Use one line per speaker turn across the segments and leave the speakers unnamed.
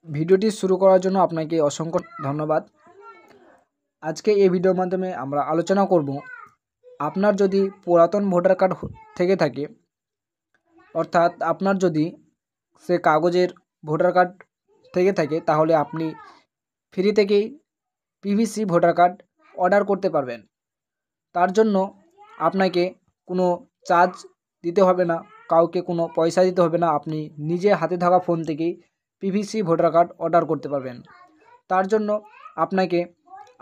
ভিডিওটি শুরু করার জন্য আপনাকে অসংখ্য ধন্যবাদ। আজকে এই ভিডিওর মাধ্যমে আমরা আলোচনা করব, আপনার যদি পুরাতন ভোটার কার্ড থেকে থাকে, অর্থাৎ আপনার যদি সে কাগজের ভোটার কার্ড থেকে থাকে, তাহলে আপনি ফ্রি থেকেই পিভিসি ভোটার কার্ড অর্ডার করতে পারবেন। তার জন্য আপনাকে কোনো চার্জ দিতে হবে না, কাউকে কোনো পয়সা দিতে হবে না। আপনি নিজে হাতে থাকা ফোন থেকেই পিভিসি ভোটার কার্ড অর্ডার করতে পারবেন। তার জন্য আপনাকে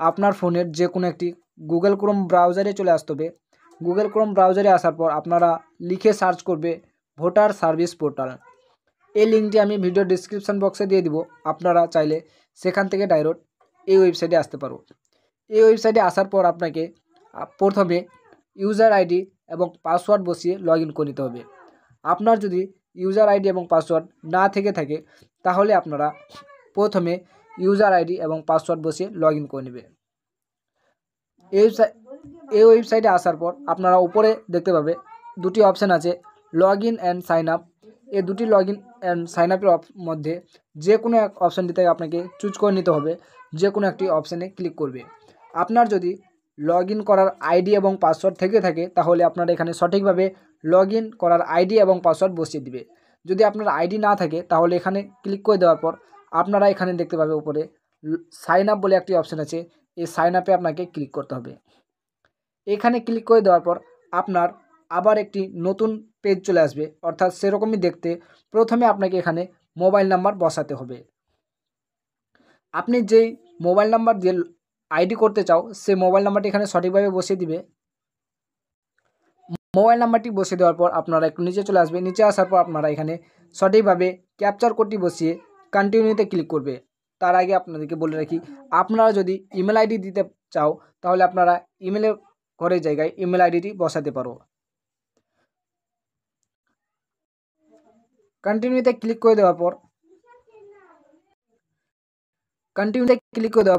আপনার ফোনের যে কোনো একটি গুগল ক্রোম ব্রাউজারে চলে আসতে হবে। গুগল ক্রোম ব্রাউজারে আসার পর আপনারা লিখে সার্চ করবে ভোটার সার্ভিস পোর্টাল। এই লিঙ্কটি আমি ভিডিও ডিসক্রিপশান বক্সে দিয়ে দিব। আপনারা চাইলে সেখান থেকে ডাইরেক্ট এই ওয়েবসাইটে আসতে পারো। এই ওয়েবসাইটে আসার পর আপনাকে প্রথমে ইউজার আইডি এবং পাসওয়ার্ড বসিয়ে লগ ইন করে নিতে হবে। আপনার যদি ইউজার আইডি এবং পাসওয়ার্ড না থেকে থাকে, তাহলে আপনারা প্রথমে ইউজার আইডি এবং পাসওয়ার্ড বসিয়ে লগ ইন করে নেবে। এই ওয়েবসাইটে আসার পর আপনারা উপরে দেখতে পাবে দুটি অপশান আছে, log in and sign up. এই দুটি লগ ইন অ্যান্ড সাইন আপের মধ্যে যে কোনো এক অপশানটি থেকে আপনাকে চুজ করে নিতে হবে। যে কোনো একটি অপশানে ক্লিক করবে। আপনার যদি লগ ইন করার আইডি এবং পাসওয়ার্ড থেকে থাকে, তাহলে আপনারা এখানে সঠিকভাবে লগ ইন করার আইডি এবং পাসওয়ার্ড বসিয়ে দিবে। যদি আপনার আইডি না থাকে, তাহলে এখানে ক্লিক করে দেওয়ার পর আপনারা এখানে দেখতে পাবে উপরে সাইন আপ বলে একটি অপশান আছে। এই সাইন আপে আপনাকে ক্লিক করতে হবে। এখানে ক্লিক করে দেওয়ার পর আপনার আবার একটি নতুন পেজ চলে আসবে, অর্থাৎ সেরকমই দেখতে। প্রথমে আপনাকে এখানে মোবাইল নাম্বার বসাতে হবে। আপনি যেই মোবাইল নাম্বার দিয়ে আইডি করতে চাও, সেই মোবাইল নাম্বারটি এখানে সঠিকভাবে বসিয়ে দিবে। মোবাইল নাম্বারটি বসিয়ে দেওয়ার পর আপনারা একটু নিচে চলে আসবে। নিচে আসার পর আপনারা এখানে সঠিকভাবে ক্যাপচার কোডটি বসিয়ে কন্টিনিউতে ক্লিক করবে। তার আগে আপনাদেরকে বলে রাখি, আপনারা যদি ইমেল আইডি দিতে চাও, তাহলে আপনারা ইমেলের ঘরের জায়গায় ইমেল আইডিটি বসাতে পারো। কন্টিনিউতে ক্লিক করে দেওয়ার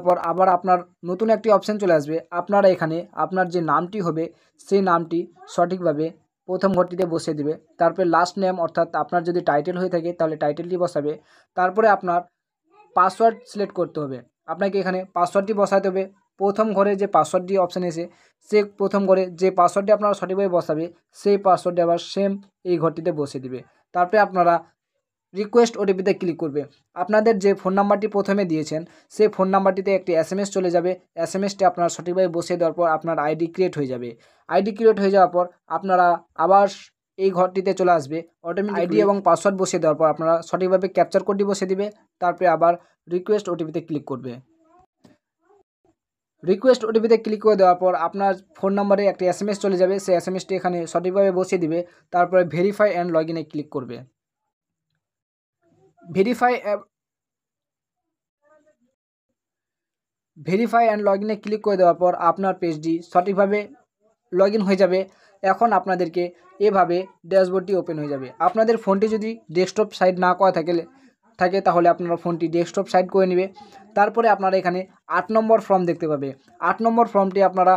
পর আবার আপনার নতুন একটি অপশান চলে আসবে। আপনারা এখানে আপনার যে নামটি হবে, সেই নামটি সঠিকভাবে প্রথম ঘরটিতে বসিয়ে দেবে। তারপরে লাস্ট নেম, অর্থাৎ আপনার যদি টাইটেল হয়ে থাকে তাহলে টাইটেলটি বসাবে। তারপরে আপনার পাসওয়ার্ড সিলেক্ট করতে হবে। আপনাকে এখানে পাসওয়ার্ডটি বসাতে হবে। প্রথম ঘরে যে পাসওয়ার্ডটি অপশান এসে, সে প্রথম ঘরে যে পাসওয়ার্ডটি আপনারা সঠিকভাবে বসাবে, সেই পাসওয়ার্ডটি আবার সেম এই ঘরটিতে বসিয়ে দিবে। তারপরে আপনারা রিকোয়েস্ট ওটিপিতে ক্লিক করবে। আপনাদের যে ফোন নাম্বারটি প্রথমে দিয়েছেন, সেই ফোন নাম্বারটিতে একটি এসএমএস চলে যাবে। এসএমএসটি আপনারা সঠিকভাবে বসিয়ে দেওয়ার পর আপনার আইডি ক্রিয়েট হয়ে যাবে। আইডি ক্রিয়েট হয়ে যাওয়ার পর আপনারা আবার এই ঘরটিতে চলে আসবে। অটোমেটিক আইডি এবং পাসওয়ার্ড বসিয়ে দেওয়ার পর আপনারা সঠিকভাবে ক্যাপচার কোডটি বসিয়ে দিবে। তারপরে আবার রিকোয়েস্ট ওটিপিতে ক্লিক করবে। রিকোয়েস্ট ওটিপিতে ক্লিক করে দেওয়ার পর আপনার ফোন নাম্বারে একটি এসএমএস চলে যাবে। সেই এসএমএসটি এখানে সঠিকভাবে বসিয়ে দিবে। তারপরে ভেরিফাই অ্যান্ড লগ ইনে ক্লিক করবে। ভেরিফাই অ্যান্ড লগ ইনে ক্লিক করে দেওয়ার পর আপনার পেজটি সঠিকভাবে লগ ইন হয়ে যাবে। এখন আপনাদেরকে এভাবে ড্যাশবোর্ডটি ওপেন হয়ে যাবে। আপনাদের ফোনটি যদি ডেস্কটপ সাইড না করা থাকে তাহলে আপনারা ফোনটি ডেস্কটপ সাইড করে নেবে। তারপরে আপনারা এখানে 8 নম্বর ফর্ম দেখতে পাবে। 8 নম্বর ফর্মটি আপনারা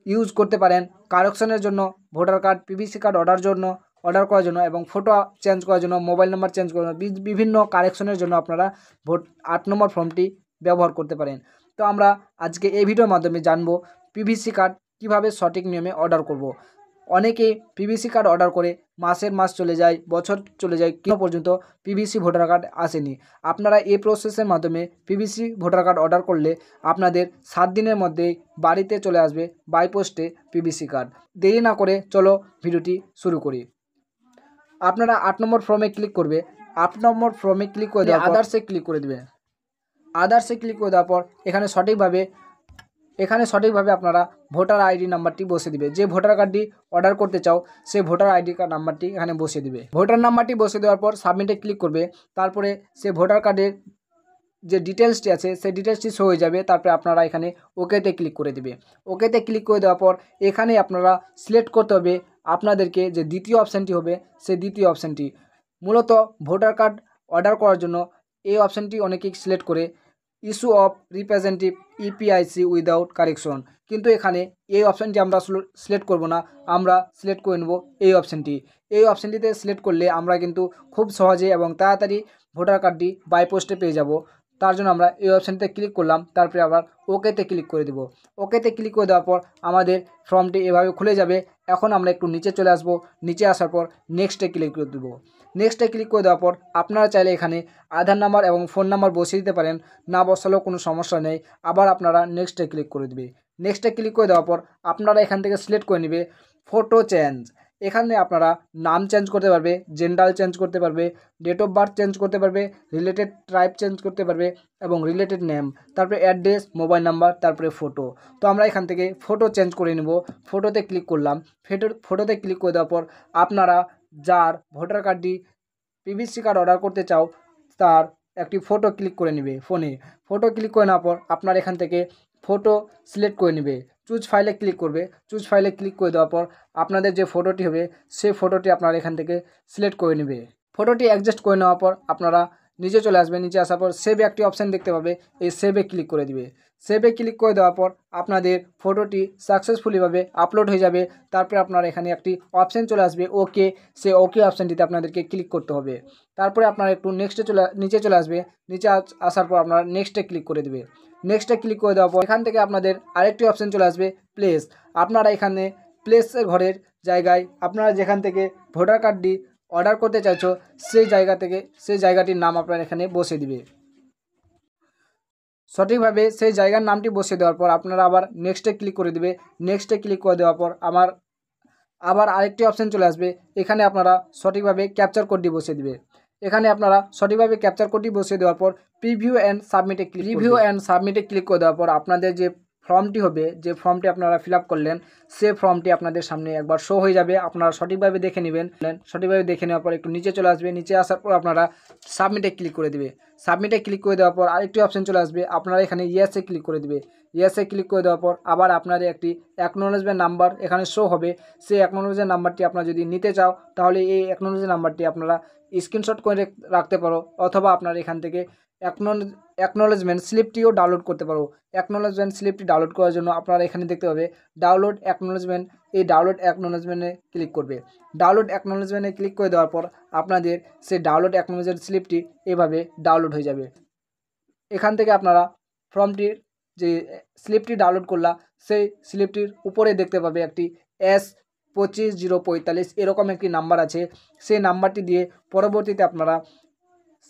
ইউজ করতে পারেন কারেকশনের জন্য, voter card PVC card order করার জন্য এবং ফটো চেঞ্জ করার জন্য, মোবাইল নাম্বার চেঞ্জ করার জন্য, বিভিন্ন কারেকশনের জন্য আপনারা 8 নম্বর ফর্মটি ব্যবহার করতে পারেন। তো আমরা আজকে এই ভিডিওর মাধ্যমে জানবো পিভিসি কার্ড কীভাবে সঠিক নিয়মে অর্ডার করব। অনেকে পিভিসি কার্ড অর্ডার করে মাস চলে যায়, বছর চলে যায়, কেন পর্যন্ত পিভিসি ভোটার কার্ড আসেনি। আপনারা এই প্রসেসের মাধ্যমে পিভিসি ভোটার কার্ড অর্ডার করলে আপনাদের 7 দিনের মধ্যেই বাড়িতে চলে আসবে বাই পোস্টে পিভিসি কার্ড। দেরি না করে চলো ভিডিওটি শুরু করি। আপনারা 8 নম্বর ফর্মে ক্লিক করবে। 8 নম্বর ফর্মে ক্লিক করে দেওয়ার পর আদার্সে ক্লিক করে দেবে। আদার্সে ক্লিক করে দেওয়ার পর এখানে সঠিকভাবে আপনারা ভোটার আইডি নাম্বারটি বসিয়ে দিবে। যে ভোটার কার্ডটি অর্ডার করতে চাও, সেই ভোটার আইডি কার্ড নাম্বারটি এখানে বসিয়ে দিবে। ভোটার নাম্বারটি বসিয়ে দেওয়ার পর সাবমিটে ক্লিক করবে। তারপরে সে ভোটার কার্ডের যে ডিটেলসটি আছে, সেই ডিটেলসটি শো হয়ে যাবে। তারপরে আপনারা এখানে ওকেতে ক্লিক করে দেবে। ওকেতে ক্লিক করে দেওয়ার পর এখানে আপনারা সিলেক্ট করতে হবে আপনাদেরকে যে দ্বিতীয় অপশানটি হবে, সেই দ্বিতীয় অপশানটি। মূলত ভোটার কার্ড অর্ডার করার জন্য এই অপশানটি অনেকেই সিলেক্ট করে। Issue of representative EPIC without correction, কিন্তু এখানে এই অপশানটি আমরা সিলেক্ট করব না, আমরা সিলেক্ট করে নেব এই অপশানটি। এই অপশানটিতে সিলেক্ট করলে আমরা কিন্তু খুব সহজে এবং তাড়াতাড়ি ভোটার কার্ডটি বাই পোস্টে পেয়ে যাব। তার জন্য আমরা এই অপশানটিতে ক্লিক করলাম, তারপরে আবার ওকেতে ক্লিক করে দেব। ওকেতে ক্লিক করে দেওয়ার পর আমাদের ফর্মটি এভাবে খুলে যাবে। এখন আমরা একটু নিচে চলে আসব, নিচে আসার পর নেক্সটে ক্লিক করে দেবো। নেক্সটে ক্লিক করে দেওয়ার পর আপনারা চাইলে এখানে আধার নাম্বার এবং ফোন নাম্বার বসিয়ে দিতে পারেন, না বসালেও কোনো সমস্যা নেই। আবার আপনারা নেক্সটে ক্লিক করে দেবে। নেক্সটে ক্লিক করে দেওয়ার পর আপনারা এখান থেকে সিলেক্ট করে নেবে ফটো চেঞ্জ। এখানে আপনারা নাম চেঞ্জ করতে পারবে, জেন্ডার চেঞ্জ করতে পারবে, ডেট অফ বার্থ চেঞ্জ করতে পারবে, রিলেটেড ট্রাইব চেঞ্জ করতে পারবে এবং রিলেটেড নেম, তারপরে অ্যাড্রেস, মোবাইল নাম্বার, তারপরে ফটো। তো আমরা এখান থেকে ফটো চেঞ্জ করে নেব। ফটোতে ক্লিক করলাম। ফটোতে ক্লিক করে দেওয়ার পর আপনারা যার ভোটার কার্ডটি পিভিসি কার্ড অর্ডার করতে চাও তার একটি ফটো ক্লিক করে নেবে ফোনে। ফটো ক্লিক করে নেওয়ার পর আপনার এখান থেকে ফটো সিলেক্ট করে নেবে। চুজ ফাইলে ক্লিক করবে। চুজ ফাইলে ক্লিক করে দেওয়ার পর আপনাদের যে ফটোটি হবে সেই ফটোটি আপনারা এখান থেকে সিলেক্ট করে নেবে। ফটোটি অ্যাডজাস্ট করে নেওয়ার পর আপনারা নিচে চলে আসবে। নিচে আসার পর সেভ একটি অপশান দেখতে পাবে, এই সেভে ক্লিক করে দিবে। সেভে ক্লিক করে দেওয়ার পর আপনাদের ফটোটি সাকসেসফুলিভাবে আপলোড হয়ে যাবে। তারপরে আপনার এখানে একটি অপশান চলে আসবে ওকে, সেই ওকে অপশানটিতে আপনাদেরকে ক্লিক করতে হবে। তারপরে আপনারা একটু নিচে চলে আসবে। নিচে আসার পর আপনারা নেক্সটে ক্লিক করে দেবে। নেক্সটে ক্লিক করে দেওয়ার পর এখান থেকে আপনাদের আরেকটি অপশান চলে আসবে প্লেস। আপনারা এখানে প্লেসের ঘরের জায়গায় আপনারা যেখান থেকে ভোটার কার্ডটি অর্ডার করতে চাইছো সেই জায়গাটির নাম আপনারা এখানে বসিয়ে দিবে। সঠিকভাবে সেই জায়গার নামটি বসিয়ে দেওয়ার পর আপনারা আবার নেক্সটে ক্লিক করে দিবে। নেক্সটে ক্লিক করে দেওয়ার পর আবার আরেকটি অপশান চলে আসবে। এখানে আপনারা সঠিকভাবে ক্যাপচার কোডটি বসিয়ে দিবে। এখানে আপনারা সঠিকভাবে ক্যাপচার কোডটি বসিয়ে দেওয়ার পর প্রিভিউ অ্যান্ড সাবমিটে ক্লিক করে দেওয়ার পর আপনাদের যে ফর্মটি হবে, যে ফর্মটি আপনারা ফিল আপ করলেন সে ফর্মটি আপনাদের সামনে একবার শো হয়ে যাবে। আপনারা সঠিকভাবে দেখে নেবেন। সঠিকভাবে দেখে নেওয়ার পর একটু নিচে চলে আসবে। নিচে আসার পর আপনারা সাবমিটে ক্লিক করে দেবে। সাবমিটে ক্লিক করে দেওয়ার পর আরেকটি অপশান চলে আসবে। আপনারা এখানে ইয়েসে ক্লিক করে দেবে। ইয়েসে ক্লিক করে দেওয়ার পর আবার আপনাদের একটি অ্যাকনোলেজমেন্ট নাম্বার এখানে শো হবে। সেই অ্যাকনোলেজমেন্ট নাম্বারটি আপনারা যদি নিতে চাও তাহলে এই অ্যাকনোলেজমেন্ট নাম্বারটি আপনারা স্ক্রিনশট করে রাখতে পারো, অথবা আপনারা এখান থেকে অ্যাকনোলেজমেন্ট স্লিপটিও ডাউনলোড করতে পারো। অ্যাকনোলেজমেন্ট স্লিপটি ডাউনলোড করার জন্য আপনারা এখানে দেখতে পাবে ডাউনলোড অ্যাকনোলেজমেন্ট। এই ডাউনলোড অ্যাকনোলেজমেন্টে ক্লিক করবে। ডাউনলোড অ্যাকনোলেজমেন্টে ক্লিক করে দেওয়ার পর আপনাদের সেই ডাউনলোড অ্যাকনোলেজমেন্ট স্লিপটি এভাবে ডাউনলোড হয়ে যাবে। এখান থেকে আপনারা ফর্মটির যে স্লিপটি ডাউনলোড করলা সেই স্লিপটির উপরে দেখতে পাবে একটি S25045 এরকম একটি নাম্বার আছে। সেই নাম্বারটি দিয়ে পরবর্তীতে আপনারা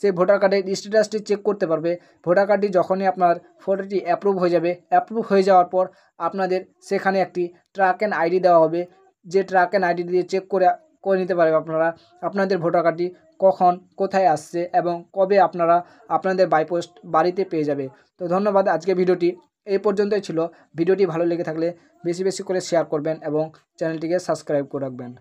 সেই ভোটার কার্ডের স্ট্যাটাসটি চেক করতে পারবে। ভোটার কার্ডটি যখনই আপনার ফটোটি অ্যাপ্রুভ হয়ে যাবে, অ্যাপ্রুভ হয়ে যাওয়ার পর আপনাদের সেখানে একটি ট্র্যাক অ্যান্ড আইডি দেওয়া হবে। যে ট্র্যাক অ্যান্ড আইডি দিয়ে চেক করে নিতে পারবে আপনারা আপনাদের ভোটার কার্ডটি কখন কোথায় আসছে এবং কবে আপনারা আপনাদের বাই পোস্ট বাড়িতে পেয়ে যাবে। তো ধন্যবাদ। আজকে ভিডিওটি এই পর্যন্তই ছিল। ভিডিওটি ভালো লেগে থাকলে বেশি বেশি করে শেয়ার করবেন এবং চ্যানেলটিকে সাবস্ক্রাইব করে রাখবেন।